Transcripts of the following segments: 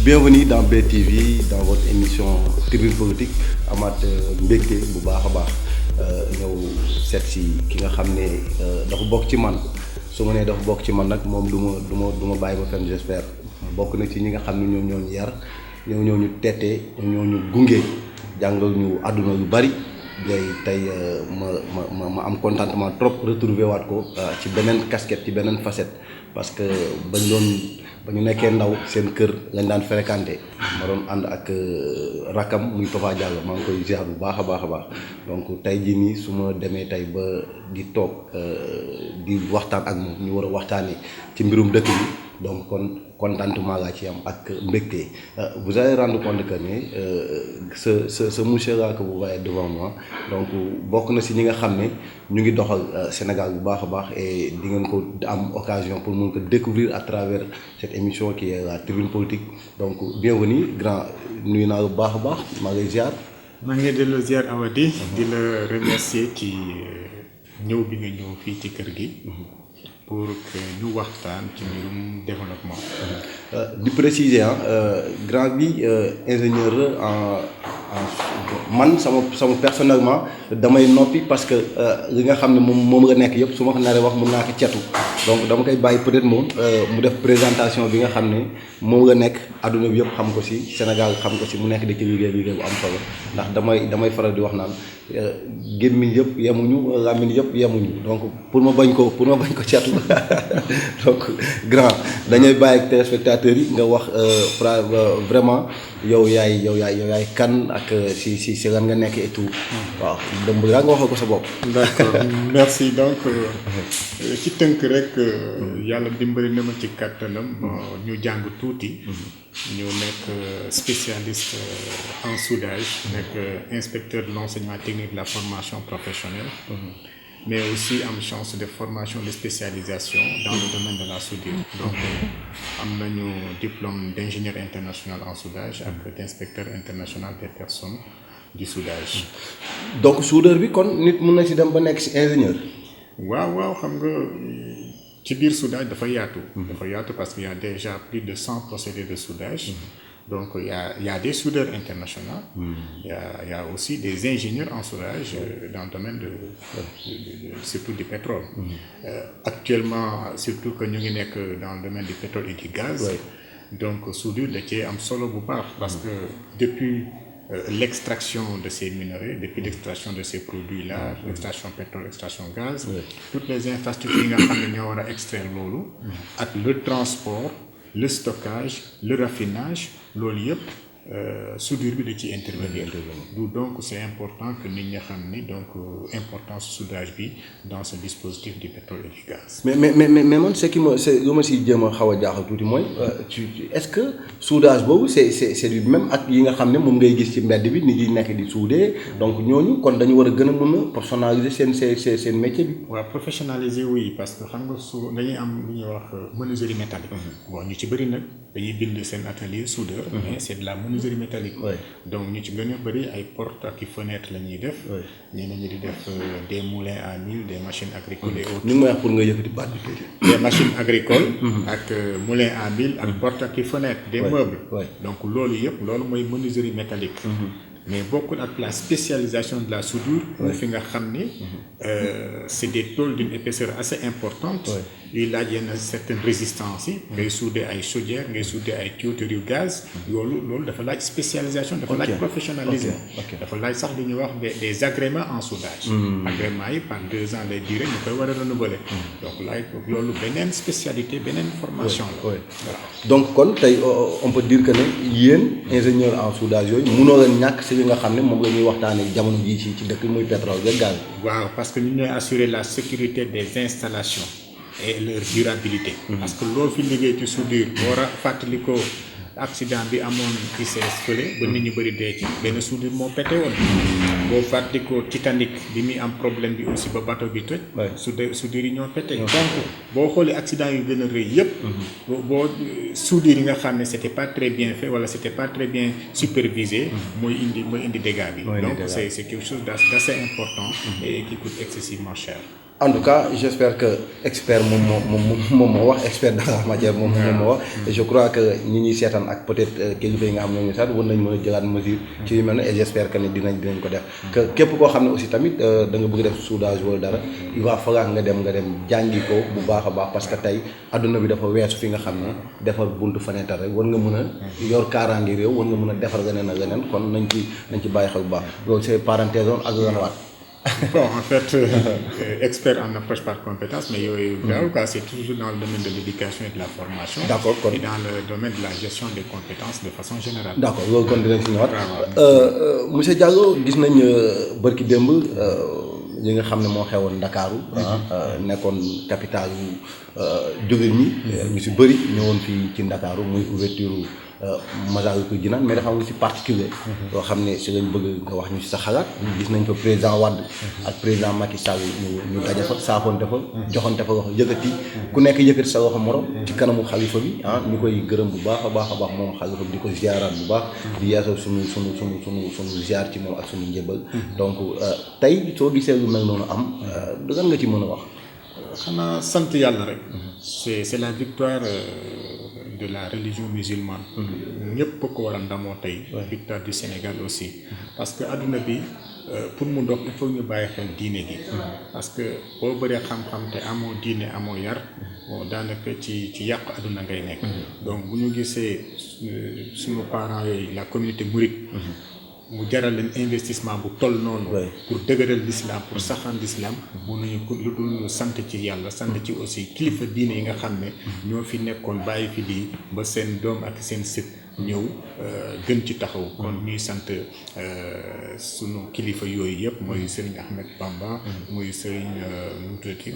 Bienvenue dans BTV dans votre émission Tribune Politique amaat mbégte bu baax a baax ñëw seet si ki nga xam ne dafa bokk ci man su ma nee dafa bokk ci man nag moom du ma bàyyi ma fenn j'espère bokk na ci ñi nga xam ne ñoom ñoo ñu yar ñoo ñu teete ñoo ñu gunge jàngal ñu àdduna yu bari tey ma am contentement trop retrouver waat ko ci beneen casquette ci beneen facette parce que ba ñu nekkee ndaw seen kër lañ daan fréquenté ma doon ànd ak rakam muy Papa Diallo maa ngi koy ziar bu baax a baax donc tey jii nii su ma demee tey ba di toog di waxtaan ak moom ñu war a waxtaanee ci mbirum dëkk bi donc kon contentement laa ci am ak mbégte vous allez rendre compte que ne ce monsieur là que vous voyez devant moi donc bokk na si ñi nga xam ne ñu ngi doxal Sénégal bu baax a baax et di ngeen ko am occasion pour mun ko découvrir à travers cette émission qui est la Tribune Politique donc bienvenue grand nuyu naa bu baax a baax maa ngi lay ziar. maa ngi dellu ziar Awadi di la remercier ci ñëw bi nga ñëw fii ci kër gi. pour que ñu waxtaan ci mbirum développement. di préciser grand bi ingénieur man sama personnellement damay noppi parce que li nga xam ne moom nga nekk yëpp su ma ko naree wax mun naa ko cetu donc dama koy bàyyi peut-être moom mu def présentation bi nga xam ne moom nga nekk adduna bi yëpp xam ko ci Sénégal xam ko ci mu nekk di ci liggéey bu am solo ndax damay faral di wax naan gémmiñ yëpp yemuñu làmmiñ yëpp yemuñu donc pour ma bañ ko cetu donc grand dañuy bàyyi ak téléspectateurs yi nga wax vraiment yow yaay kan ak si lan nga nekk et tout waaw dem nga waxal ko sa bopp. D'accord merci donc ci tënk rek yàlla dimbali na ma ci kàttanam ñu jàng tuuti. ñu nekk spécialiste en soudage nekk inspecteur de l'enseignement technique de la formation professionnelle. Mais aussi am chance de formation de spécialisation dans le domaine de la soudure. Donc am nañu diplôme d'ingénieur international en soudage ak d'inspecteur international des personnes du soudage. donc soudeur bi kon nit mën na ci dem ba nekk ci ingénieur. waaw xam nga ci biir soudage dafa yaatu. dafa yaatu parce qu'il y a déjà plus de 100 procédés de soudage. Donc il y a des soudeurs internationaux, il y a aussi des ingénieurs en soudage dans le domaine de surtout du pétrole. Actuellement surtout que ñu ngi nekk dans le domaine du pétrole et du gaz. Donc soudure da cee am solo bu baax parce que depuis l'extraction de ces minerais, depuis l'extraction de ces produits-là, l'extraction pétrole, l'extraction gaz, toutes les infrastructures yi nga xam ne ñoo war a extraire loolu ak le transport, le stockage, le raffinage loolu yëpp soudure bi da ci intervenir. Donc c'est important que nit ñi xam ni donc importance soudage bi dans ce dispositif du pétrole et du gaz. mais man lu ma si jéem a xaw a jaaxal tuuti mooy est-ce que soudage boobu c'est du même ak yi nga xam ne moom ngay gis ci mbedd bi nit yi nekk di soudé donc ñooñu kon dañu war a gën a mën a professionnaliser seen métier bi. waaw professionnaliser oui parce que xam nga dañuy am lu ñuy wax menuiserie métallique. bon ñu ci bëri nag dañuy bind seen atelier soudeur. mais c'est de la menuiserie métallique. donc ñu ci gën a bëri ay portes ak i fenêtres la ñuy def. ñeneen ñi di def des moulins à mil des machines agricoles et autres. ñu ngi may wax pour nga yëkkati baat bi tuuti. des machines agricoles. ak moulins à mil ak portes ak i fenêtres. des meubles. donc loolu yëpp loolu mooy menuiserie métallique. mais bokkul ak la spécialisation de la soudure. fi nga xam ni c'est des tôles d'une épaisseur assez importante. yuy laaj yenn certaines résistances yi. ngay souder ay chaudières ngay souder ay tuyauteries gaz. loolu dafa laaj spécialisation dafa laaj professionnalisme. dafa laaj sax li ñuy wax des agréments en soudage. agréments yi par 2 ans lay durer ñu koy war a renouveler. donc loolu beneen spécialité beneen formation la. voilà donc kon tey on peut dire que ne yéen ingénieur en soudage yooyu mënoo leen ñàkk si li nga xam ne moom la ñuy waxtaanee jamono jii ci dëkk muy pétrole ak gaz. waaw parce que ñu ñooy assurer la sécurité des installations. et leur durabilité. parce que loolu fi liggéey ci soudure war a fàttali ko accident bi amoon ICS fële ba nit ñu bëri dee ci benn soudure moo pété woon. boo fàttali ko Titanic bi muy am problème bi aussi ba bateau bi toj. soudure yi ñoo pété. donc boo xoolee accident yu gën a rëy yëpp. boo soudure yi nga xam ne c'était pas très bien fait wala c'était pas très bien supervisé. mooy indi dégâts bi. donc c'est quelque chose d'assez important. et qui coûte excessivement cher. En tout cas, j'espère que expert moo wax expert dans la matière moom moo wax et je crois que ñi ñuy seetaan ak peut-être kilifa yi nga xam ne ñoo ñu sax war nañ mën a jëlaat mesure ci yu mel ne et j'espère que ne dinañ ko def que képp koo xam ne aussi tamit da nga bëgg def soudage wala dara il va falloir nga dem jàngi ko bu baax a baax parce que tey adduna bi dafa weesu fi nga xam ne defar buntu fenêtre rek war nga mën a yor kaaraange réew war nga mën a defar leneen ak leneen kon nañ ci bàyyi xel bu baax loolu c'est parenthèse woon ak waat. Bon, en fait, expert en approche par compétence, mais c'est toujours dans le domaine de l'éducation et de la formation. D'accord. Et dans le domaine de la gestion des compétences de façon générale. D'accord, loolu kon dinañ si ñëwaat. Monsieur Diallo gis nañ bërki démb li nga xam ne moo xewoon Ndakaaru nekkoon capitale jóge ñi ñu si bëri ñëwoon fii ci Ndakaaru muy ouverture Massalikul Jinaan mais dafa am lu ci particulier loo xam ne si lañ bëgg nga wax ñu si sa xalaat gis nañ fa président Wade ak président Macky Sall ñu daje fa saafoonte fa joxante fa wax yëkkati ku nekk yëkkati sa waxu morom ci kanamu xalifa bi ñu koy gërëm bu baax a baax moom xalifa bi di ko ziaraat bu baax di yeesal suñu ziar ci moom ak suñu njëbal donc tey soo gisee lu mel noonu am lan nga ci mën a wax. xanaa sant yàlla rek. c'est la victoire de la religion musulmane. ñëpp ko war a ndamoo tey. victoire du Sénégal aussi. parce que adduna bi pour mu dox il faut ñu bàyyi xel diine gi. parce que boo bëree xam-xam te amoo diine amoo yar. bon daanaka ci yàqu adduna ngay nekk. donc bu ñu gisee suñu parents yooyu la communauté mouride. mu jaral leen investissement bu toll noonu. pour dëgëral l'islam pour saxaan l'islam. mënuñu ko lu dul sant ci yàlla sant ci aussi kilifa diine yi nga xam ne. ñoo fi nekkoon bàyyi fi lii ba seen doom ak seen sët ñëw gën ci taxaw. kon ñuy sant sunu kilifa yooyu yëpp mooy Serigne Ahmed Bamba. muy Serigne nu mu tuddati.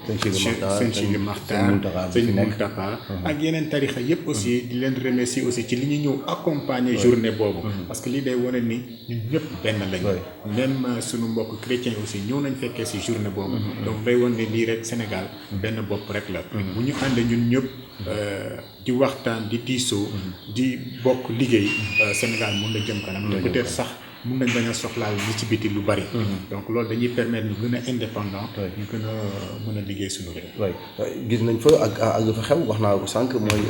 Sëñ Sidi Maxtaar Sëñ Muntaxa ak yeneen tarixa yëpp aussi di leen remercier aussi ci li ñu ñëw accompagner journée boobu. parce que lii day wane ni ñun ñëpp benn lañu. même sunu mbokk chrétien aussi ñëw nañ fekkee ci journée boobu. donc day wane ne lii rek Sénégal benn bopp rek la. bu ñu àndee ñun ñëpp di waxtaan di diisoo. di bokk liggéey Sénégal mën na jëm kanam. te peut-être sax mën nañ bañ a soxlaal ñi ci biti lu bari. donc loolu dañuy permettre ñu gën a indépendant. ñu gën a mën a liggéey suñu réew. gis nañ fa ak lu fa xew wax naa ko sànq mooy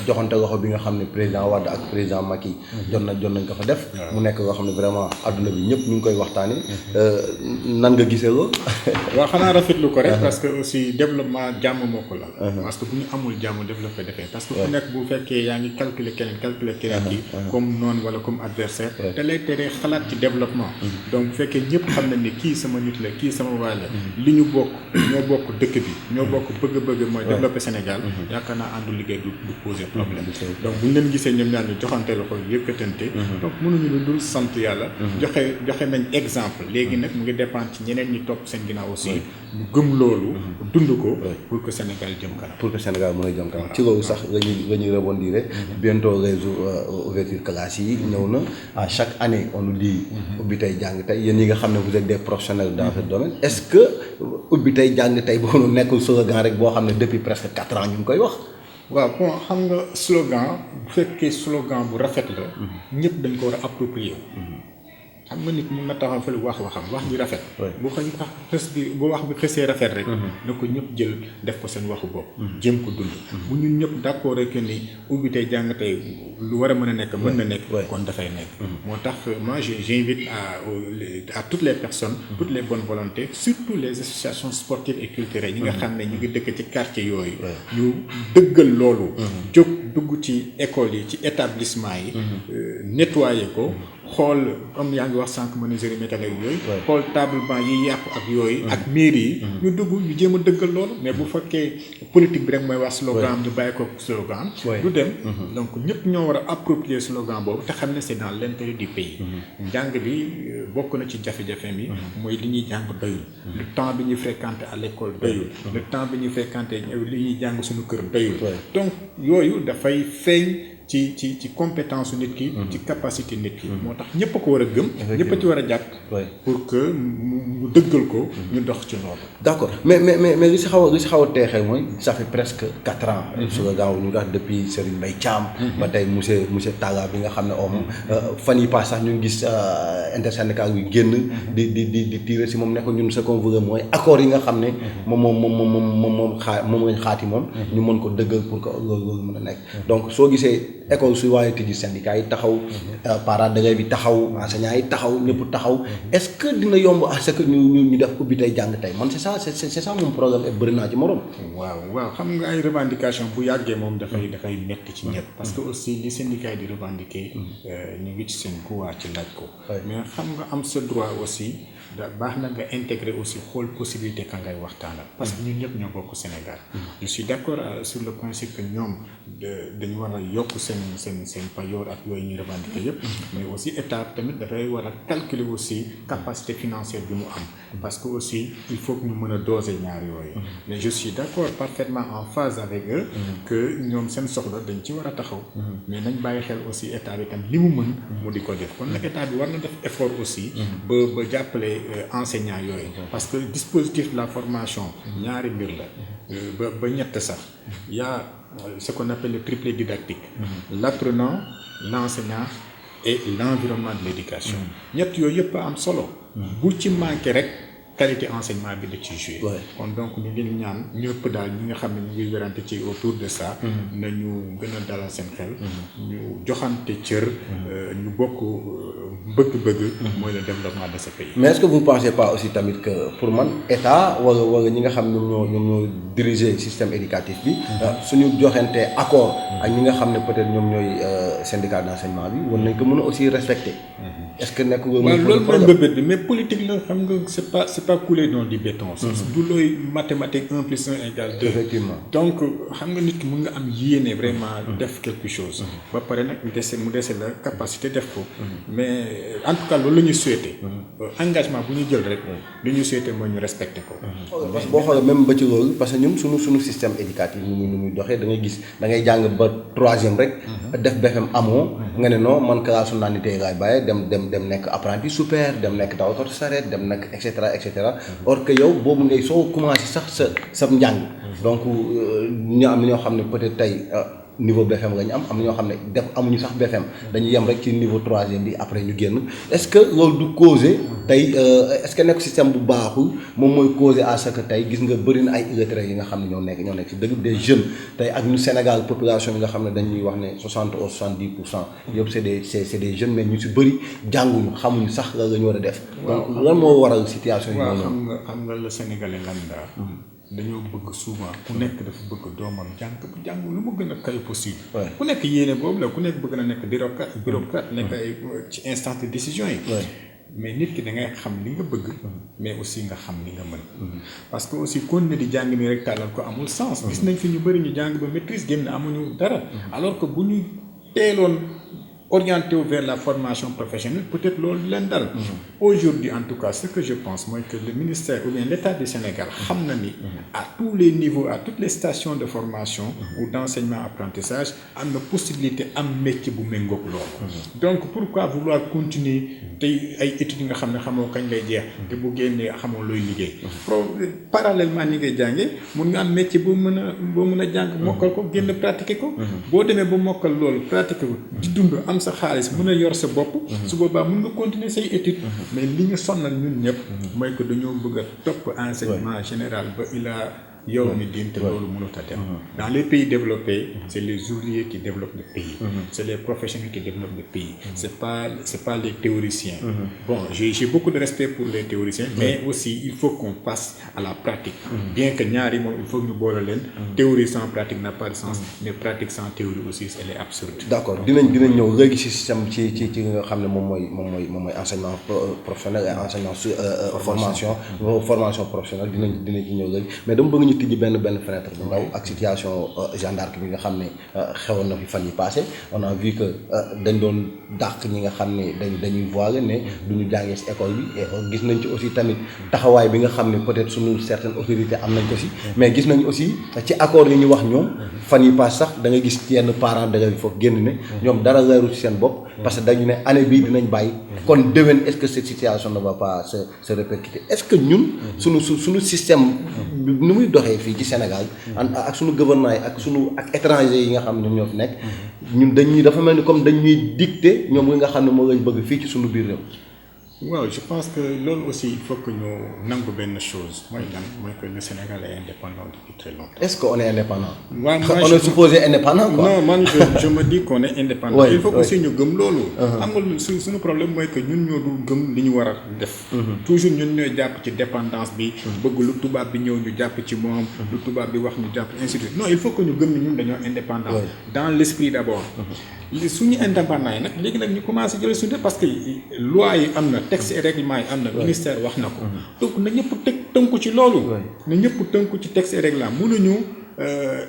joxante loxo bi nga xam ne président Wade ak président Macky. jot nañ ko fa def. mu nekk loo xam ne vraiment adduna bi ñëpp ñu ngi koy waxtaanee. nan nga gisee loolu. waaw xanaa rafetlu ko rek parce que aussi développement jàmm moo ko la. parce que bu ñu amul jàmm développé defee parce que ku nekk bu fekkee yaa ngi calculer keneen ki comme noonu wala comme adversaire te lay tere xalaat ci développement. donc bu fekkee ñëpp xam nañ ne kii sama nit la kii sama waay la li ñu bokk ñoo bokk dëkk bi ñoo bokk bëgg-bëgg mooy développer Sénégal yaakaar naa àndu liggéey du poser problème. donc bu ñu leen gisee ñoom ñaar ñu joxante loxo yëkkatante. donc mënuñu lu dul sant yàlla. joxe nañ exemple léegi nag mu ngi dépendre ci ñeneen ñi topp seen ginnaaw aussi. ñu gëm loolu. dund ko pour que Sénégal jëm kanam. pour que Sénégal mën a jëm kanam ci loolu sax la ñuy rebondir bientôt réseau ouverture classe yi ñëw na à chaque année on nous dit ubbi tey jàng tey yéen ñi nga xam ne vous êtes des professionnels dans ce domaine est-ce que ubbi tey jàng tey boobu nekkul slogan rek boo xam ne depuis presque 4 ans ñu ngi koy wax. waaw bon xam nga slogan bu fekkee slogan bu rafet la. ñëpp dañ ko war a approprier. xam nga nit mun na taxaw fële wax ji rafet. bu wax bi xësee rafet rek. na ko ñëpp jël def ko seen waxu bopp. jéem ko dund. bu ñun ñëpp d'accord rek ni ubbi tey jàng tey lu war a mën a nekk mën na nekk. kon dafay nekk. moo tax moi j'invite à toutes les personnes. toutes les bonnes volontés surtout les associations sportives et culturelles ñi nga xam ne ñu ngi dëkk ci quartier yooyu. ñu dëggal loolu. jóg dugg ci école yi ci établissement yi. nettoyer ko. xool comme yaa ngi wax sànq menuiserie métallique yooyu. xool table banc yi yàqu ak yooyu. ak mairie yi. ñu dugg ñu jéem a dëggal loolu. mais bu fekkee politique bi rek mooy wax slogan ñu bàyyi ko slogan. du dem. donc ñëpp ñoo war a approprier slogan boobu te xam ne c'est dans l'intérêt du pays. njàng bi bokk na ci jafe-jafe mi. mooy li ñuy jàng doyul. le temps bi ñuy fréquenter à l'école doyul. le temps bi ñuy fréquenter li ñuy jàng suñu kër doyul. donc yooyu dafay feeñ ci compétence nit ki ci capacité nit ki moo tax ñëpp a ko war a gëm ñëpp a ci war a jàpp pour que mu dëggal ko ñu dox ci loolu d'accord mais li si xaw a teexee mooy ça fait presque 4 ans su nga gaaw ñu wax depuis Serigne Mbaye Thiam ba tey monsieur Talla bi nga xam ne fan yi pass sax ñu ngi gis intersyndical yu génn di tirer si moom ne ko ñun ce qu'on veut mooy accord yi nga xam ne moom lañ xaati moom ñu mën ko dëggal pour que loolu mën a nekk donc soo gisee école su waaye tëji syndicat yi taxaw parents d'élèves bi taxaw enseignants yi taxaw ñëpp taxaw est-ce que dina yomb à ce que ñu def ubbi tey jàng tey man c'est ça mon problème et bëri naa ci morom waaw xam nga ay revendication bu yàggee moom dafay metti ci ñëpp parce que aussi li syndicat yi di revendiquer ñu ngi ci seen droit ci laaj ko mais xam nga am sa droit aussi da baax na nga intégrer aussi xool possibilité ka ngay waxtaanal parce que ñun ñëpp ñoo bokk Sénégal je suis d'accord sur le principe que ñoom dañu war a yokk seen payoor ak yooyu ñuy revendiquer yëpp mais aussi état tamit dafay war a calculer aussi capacité financière bi mu am parce que aussi il faut que ñu mën a doser ñaar yooyu mais je suis d'accord parfaitement en phase avec eux que ñoom seen soxla dañ ci war a taxaw mais nañ bàyyi xel aussi état bi tam li mu mën mu di ko def kon nag état bi war na def effort aussi ba jàppale enseignants yooyu parce que dispositif de la formation ñaari mbir la ba ñett sax y a ce qu'on appelle le triplet didactique l'apprenant l'enseignant et l'environnement de l'éducation ñett yooyu yëpp am solo bu ci manqué rek qualité enseignement bi da ci jouer kon donc ñu ngi ñaan ñëpp daal ñi nga xam ne ñu ngi werante ci autour de ça nañu gën a dalal seen xel ñu joxante cër ñu bokk bëgg-bëgg mooy le développement de ce pays mais est-ce que vous pensez pas aussi tamit que pour man état wala ñi nga xam ne ñoom ñoo diriger système éducatif bi suñu joxante accord ak ñi nga xam ne peut-être ñoom ñooy syndicat d'enseignement bi war nañ ko mën a aussi respecter est-ce que nekk loolu mooy mbëbët bi mais politique la xam nga c'est pas couler dans du béton du looy mathématique 1 plus 1 égale 2 effectivement donc xam nga nit ki mën nga am yéene vraiment def quelque chose ba pare nag mu dese la capacité def ko mais en tout cas loolu la ñuy souhaiter engagement bu ñu jël rek li ñuy souhaiter mooy ñu respecter ko parce que boo xoolee même ba ci loolu parce que ñun suñu système éducatif nu muy doxee da ngay gis da ngay jàng ba 3e rek def BFM amoo nga ne non man classe su naanitee laay bàyyi dem nekk apprenti super dem nekk dawalkatu sareet dem nekk et cetera or que yow boobu ngay soo commencé sax sa njàng donc ñu am na ñoo xam ne peut-être tey niveau BFM la ñu am na ñoo xam ne amuñu sax BFM dañuy yem rek ci niveau 3e bi après ñu génn est-ce que loolu du causer tey est-ce que nekk système bu baaxul moom mooy causer à ce que tey gis nga bëri na ay illettrés yi nga xam ne ñoo nekk ci dëgg des jeunes tey ak ñu Sénégal population bi nga xam ne dañuy wax ne 60 ou 70% yëpp c'est des jeunes mais ñu ci bëri jànguñu xamuñu sax la ñu war a def. donc lan moo waral situation yi. waaw xam nga le Sénégalais lambda dañoo bëgg souvent ku nekk dafa bëgg doomam jàng lu mu gën a kay possible ku nekk yéene boobu la ku nekk bëgg na nekk bureaucrate nekk ay ci instance de décision yi mais nit ki da ngay xam li nga bëgg mais aussi nga xam li nga mën parce que aussi kon ne di jàng nii rek tàllal ko amul sens gis nañ fi ñu bëri ñu jàng ba maîtrise génn amuñu dara alors que bu ñu teeloon orienté vers la formation professionnelle peut-être loolu leen dal aujourd'hui en tout cas ce que je pense mooy que le ministère ou bien l'État du Sénégal xam na ni à tous les niveaux à toutes les stations de formation ou d'enseignement apprentissage am na possibilité am métier bu méngoog loolu donc pourquoi vouloir continuer tey ay études yi nga xam ne xamoo kañ lay jeex te bu génnee xamoo looy liggéey parallèlement ñi ngay jàngee mun nga am métier boo mën a jàng mokkal ko génn pratiquer ko boo demee ba mokkal loolu pratiquer ko di dund am sa xaalis mën a yor sa bopp su boobaa mën nga continuer say études mais li ñu sonnal ñun ñëpp mooy que dañoo bëgg a topp enseignement général ba yow mi diin te loolu mënut a dem dans les pays développés c'est les ouvriers qui développent le pays c'est les professionnels qui développent le pays c'est pas les théoriciens bon j'ai beaucoup de respect pour les théoriciens mais aussi il faut qu'on passe à la pratique bien que ñaari moom il faut ñu boole leen théorie sans pratique n'a pas de sens mais pratique sans théorie aussi elle est absurde. d'accord dinañ ñëw léegi ci système ci nga xam ne moom mooy enseignement professionnel et enseignement formation professionnelle dinañ ci ñëw léegi mais dama bëgg ñu dañuy tijji benn fenêtre bu ndaw ak situation Jeanne d'Arc bi nga xam ne xewoon na fi fan yi passé on a vu que dañ doon dàq ñi nga xam ne dañuy voiler ne du ñu jàngee si école bi et gis nañ ci aussi tamit taxawaay bi nga xam ne peut-être suñu certaines autorités am nañ ko si mais gis nañ aussi ci accord yi ñu wax ñoom fan yi passé sax da nga gis ci yenn parents d'élèves yi foofu génn ne ñoom dara leeru ci seen bopp parce que dañu ne année bii dinañ bàyyi kon déwén est-ce que cette situation ne va pas se répercuter est-ce que ñun suñu système ni muy doxee fii ci Sénégal ak suñu gouvernement yi ak étranger yi nga xam ne ñoo fi nekk ñun dafa mel ni comme dañuy dicter ñoom li nga xam ne moo lañ bëgg fii ci suñu biir réew. waaw je pense que loolu aussi il faut que ñu nangu benn chose mooy que le Sénégal est indépendant depuis très longtemps. Est-ce qu'on est indépendant? waaw on est supposé indépendant quoi. non man je me dis qu'on est indépendant. il faut aussi ñu gëm loolu. xam nga suñu problème mooy que ñun ñoo dul gëm li ñu war a def. toujours ñun ñooy jàpp ci dépendance bi. bëgg lu tubaab bi ñëw ñu jàpp ci moom. lu tubaab bi wax ñu jàpp ainsi de suite non il faut que ñu gëm ni ñun dañoo indépendant. dans l'esprit d'abord. suñu indépendant yi nag léegi nag ñu commencé jël suñu parce que loi yi am na texte et règlement yi am na ministère wax na ko donc na ñëpp tënku ci loolu na ñëpp tënku ci texte et règlement mënuñu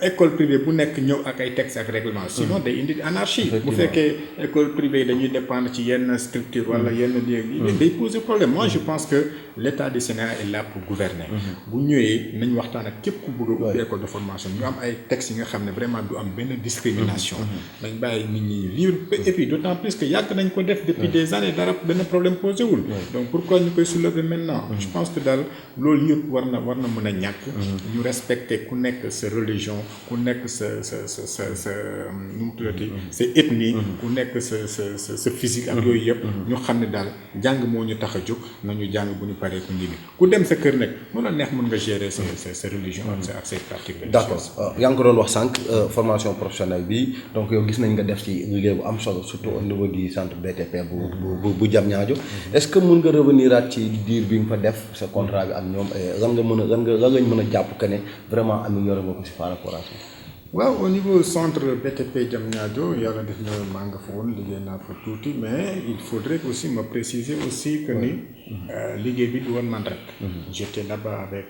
école privée bu nekk ñëw ak ay textes ak règlement sinon day indi anarchie bu fekkee école privée dañuy dépendre ci yenn structure wala yenn léegi day poser problème moi je pense que l'État du Sénégal est là pour gouverner bu ñëwee nañ waxtaan ak képp ku bëgg a ubbi école de formation ñu am ay textes yi nga xam ne vraiment du am benn discrimination nañ bàyyi nit ñi libre et puis d'autant plus que yàgg nañ ko def depuis des années dara benn problème posé wul donc pourquoi ñu koy soulever maintenant je pense que daal loolu yëpp war na mën a ñàkk ñu respecter ku nekk sa religion ku nekk sa nu mu tuddati sa ethnie ku nekk sa physique ak yooyu yëpp ñu xam ne daal jàng moo ñu tax a jóg nañu jàng bu ñu paree ku ñibbi ku dem sa kër nag mu la neex mën nga gérer sa religion ak say pratiques religieuses. D'accord yaa ngi ko doon wax sànq formation professionnelle bi donc yow gis nañ nga def ci liggéey bu am solo surtout au niveau du centre BTP bu Diamniadio est-ce que mën nga revenir at ci diir bi nga fa def sa contrat bi ak ñoom lan lañ mën a jàpp que ne vraiment amélioré nga ko si par rapport à ça. waaw au niveau centre BTP Diamniadio yàlla def na maa nga fa woon liggéey naa fa tuuti mais il faudrait aussi me préciser aussi que ni liggéey bi du woon man rek j'étais là-bas avec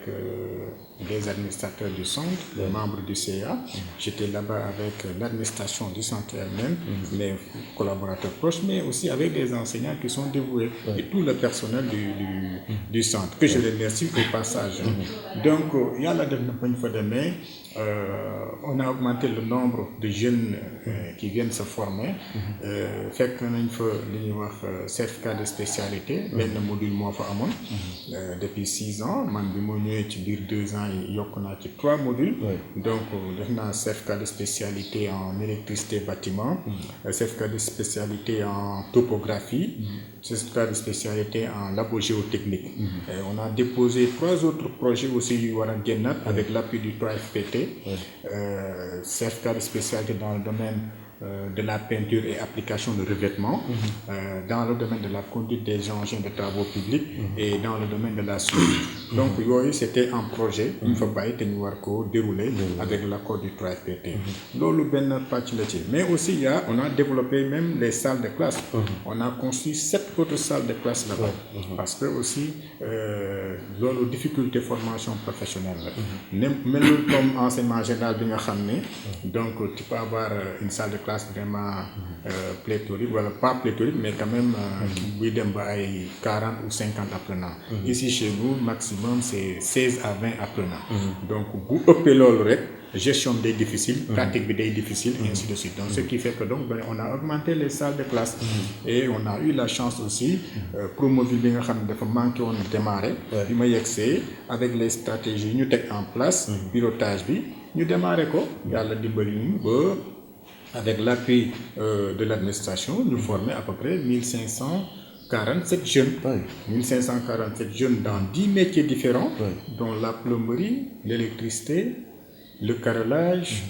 les administrateurs du centre les membres du CA j'étais là-bas avec l'administration du centre elle-même les collaborateurs proches mais aussi avec des enseignants qui sont dévoués et tout le personnel du centre que je remercie au passage donc yàlla def na bañ fa demee on a augmenté le nombre de jeunes qui viennent se former fekk nañ fa li ñuy wax certificat de spécialité benn module moo fa amoon depuis 6 ans man bi moo ñëwee ci biir 2 ans yi yokk naa ci 3 modules donc def naa certificat de spécialité en électricité bâtiment certificat de spécialité en topographie certificat de spécialité en labo géotechnique et on a déposé 3 autres projets aussi yu war a génnaat avec l'appui du 3FPT certificat de spécialité dans le domaine de la peinture et application de revêtement dans le domaine de la conduite des engins de travaux publics et dans le domaine de la suivi donc yooyu c'était un projet ñu fa bàyyi te ñu war ko dérouler avec l'accord du 3FPT loolu benn pàcc la ci mais aussi on a développé même les salles de classe on a construit 7 autres salles de classe là-bas parce que aussi loolu difficulté formation professionnelle la melul comme enseignement général bi nga xam ne donc tu peux avoir une salle de classe vraiment pléthorique wala pas pléthorique mais quand même buy dem ba ay 40 ou 50 apprenants ici chez nous maximum c'est 16 à 20 apprenants donc bu ëppee loolu rek gestion bi day difficile pratique bi day difficile et ainsi de suite donc ce qui fait que donc on a augmenté les salles de classe et on a eu la chance aussi Promoville bi nga xam ne dafa manqué woon démarrer bi ma yegsee avec les stratégies ñu teg en place pilotage bi ñu démarrer ko yàlla dimbali ñu ba avec l'appui de l'administration nous formons à peu près 1547 jeunes 1547 jeunes dans 10 métiers différents dont la plomberie l'électricité le carrelage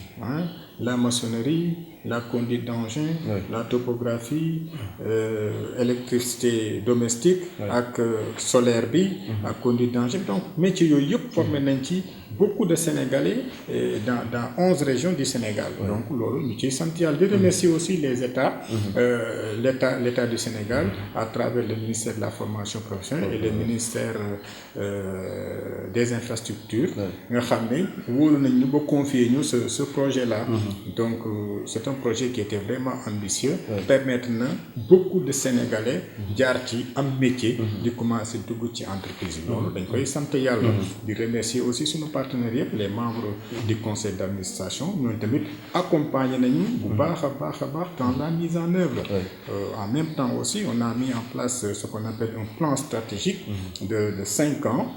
la maçonnerie la conduite d'engin, la topographie, électricité domestique, ak solaire bi, ak conduite d'engin. Donc métier yooyu yëpp formé nañ ci beaucoup de Sénégalais dans 11 régions du Sénégal. Donc loolu ñu ciy sant Yàlla. Je remercie aussi les États, l'État du Sénégal à travers le ministère de la formation professionnelle et le ministère des infrastructures nga xam ne wóolu nañ ñu ba confier ñu ce projet-là. Donc c'est un projet qui était vraiment ambitieux. Permettre na beaucoup de Sénégalais jaar ci am métier di commencer dugg ci entreprise yi. Loolu dañ koy sant Yàlla. Di remercier aussi suñu partenaires yëpp, les membres du conseil d'administration ñooñu tamit accompagner nañu bu baax a baax dans la mise en œuvre. En même temps aussi on a mis en place ce qu'on appelle un plan stratégique de 5 ans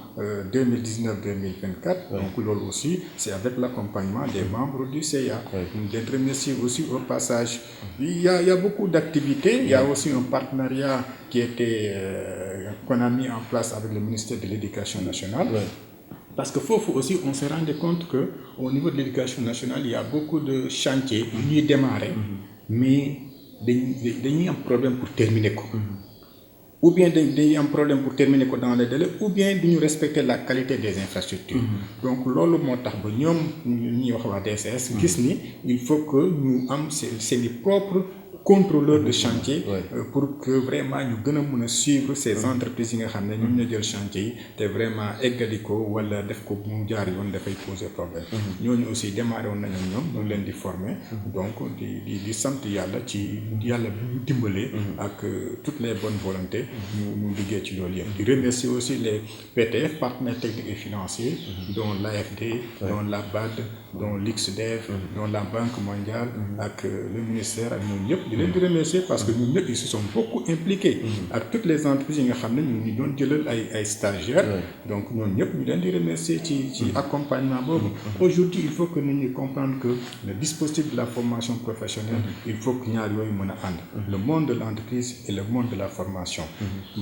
2019-2024. Donc loolu aussi c'est avec l'accompagnement des membres du CA. Nous les remercier aussi au passage. Il y a beaucoup d'activités. Il y a aussi un partenariat qui était qu'on a mis en place avec le ministère de l'Éducation nationale. Parce que foofu aussi on s'est rendu compte que au niveau de l'Éducation nationale il y a beaucoup de chantiers yu ñuy démarrer mais dañuy am problème pour terminer ko. Ou bien dañuy am problème pour terminer ko dans les délais, ou bien duñu respecter la qualité des infrastructures. Donc loolu moo tax ba ñoom ñuy wax waa DCS gis ni il faut que ñu am seeni propre contrôleur de chantier pour que vraiment ñu gën a mën a suivre ces entreprises yi nga xam ne ñoom ñoo jël chantier yi te vraiment eggali ko wala def ko mu jaar yoon dafay poser problème. ñooñu aussi démarré woon nañu ñoom ñu leen di former. Donc di sant yàlla ci yàlla bi ñu dimbalee ak toutes les bonnes volontés ñu liggéey ci loolu yëpp. Di remercier aussi les PTF, partenaires techniques et financiers, dont l'AFD, dont la BAD, dont l'IXDEF, dont la Banque mondiale ak le ministère ak ñoom ñëpp. Di leen di remercier parce que ñun ñëpp ils se sont beaucoup impliqués ak toutes les entreprises yi nga xam ne ñu doon jëlal ay stagiaires. Donc ñooñu ñëpp ñu leen di remercier ci accompagnement boobu. Aujourd'hui il faut que nit ñi comprendre que le dispositif de la formation professionnelle il faut que ñaar yooyu mën a ànd. Le monde de l'entreprise et le monde de la formation.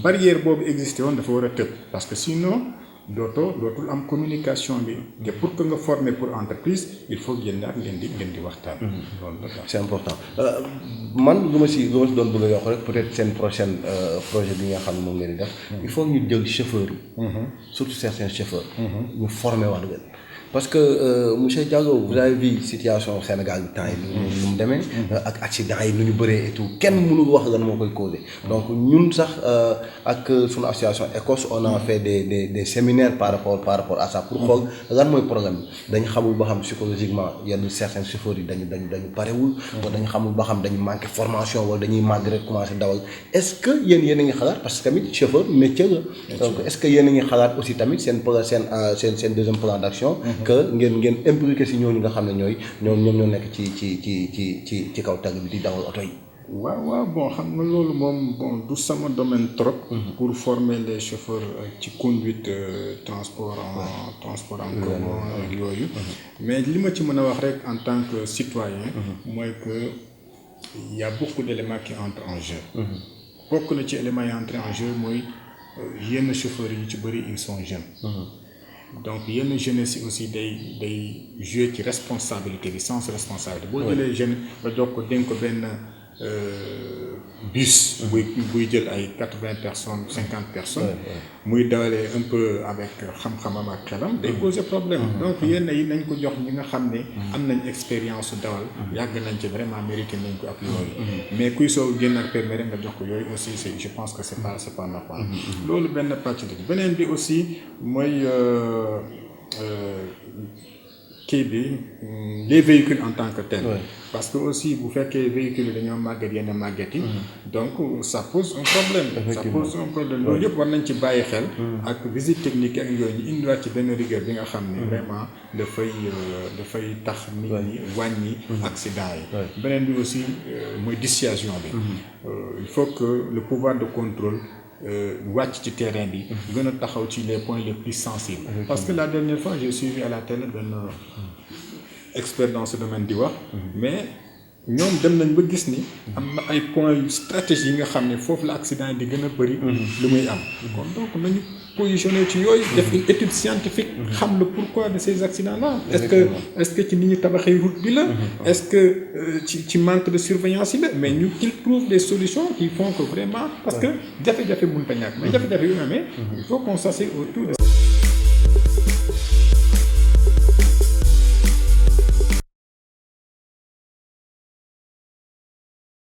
Barrière boobu existé woon dafa war a tëb parce que sinon dootul am communication bi te pour que nga former pour entreprise il faut ngeen di waxtaan. Loolu la c'est important. Man lu ma si doon bëgg a yokk rek peut-être seen prochain projet bi nga xam ne moom ngeen di def. Il faut ñu jël chauffeurs yi. Surtout certains chauffeurs. ñu former wax leen. Parce que monsieur Diallo vous avez vu situation Sénégal bi temps yi nu mu demee ak accident yi nu ñu bëree et tout kenn mënul wax lan moo koy causé. Donc ñun sax ak sunu association ECOS on a fait des séminaires par rapport à ça pour xool lan mooy problème bi dañu xamul ba xam psychologiquement yenn certains chauffeurs yi dañu parewul wala dañu xamul ba xam dañu manqué formation wala dañuy màgg rek commencé dawal. Est-ce que yéen a ngi xalaat parce que tamit chauffeur métier la donc est-ce que yéen a ngi xalaat aussi tamit seen deuxième plan d'action que ngeen impliqué si ñooñu nga xam ne ñoom ñoo nekk ci kaw tali bi di dawal oto yi. waaw bon xam nga loolu moom bon du sama domaine trop. Pour former les chauffeurs ci conduite transport en commun ak yooyu. Mais li ma ci mën a wax rek en tant que citoyen. mooy que il y a beaucoup d'éléments qui entrent en jeu. bokk na ci éléments yi entrent en jeu mooy yenn chauffeurs yi ci bëri ils sont jeunes. Donc yenn jeunesse yi aussi day jouer ci responsabilité bi sens responsabilité boo jëlee jeune nga jox ko dénk ko benn bus buy jël ay 80 personnes 50 personnes muy dawalee un peu avec xam-xamam ak xelam day poser problème. Donc yenn yi nañ ko jox ñi nga xam ne am nañ expérience dawal yàgg nañ ci vraiment mérité nañ ko ak yooyu. Mais kuy soo génn ak permis rek nga jox ko yooyu aussi je pense que c'est pas normal. Loolu benn pàcc la beneen bi aussi mooy kii bi les véhicules en tant que tel. Parce que aussi bu fekkee véhicules yi dañoo màgget yenn màgget yi. Donc ça pose un problème. Loolu yëpp war nañ ci bàyyi xel. ak visite technique ak yooyu ñu indiwaat ci benn rigueur bi nga xam ne vraiment dafay tax nit ñi wàññi accident yi. Beneen bi aussi mooy dissuasion bi. Il faut que le pouvoir de contrôle wàcc ci terrain bi gën a taxaw ci les points les plus sensibles. Parce que la dernière fois j'ai suivi à la télé benn expert dans ce domaine di wax mais ñoom dem nañ ba gis ni am na ay points yu stratégie yi nga xam ne foofu la accident yi di gën a bëri lu muy am kon donc nañu positionner ci yooyu def une étude scientifique xam le pourquoi de ces accidents là est-ce que ci ni ñu tabaxee route bi la est-ce que ci manque de surveillance yi la mais ñu qu'ils trouvent des solutions qui font que vraiment parce que jafe-jafe mënut a ñàkk mais jafe-jafe yu amee il faut qu'on s'assied autour de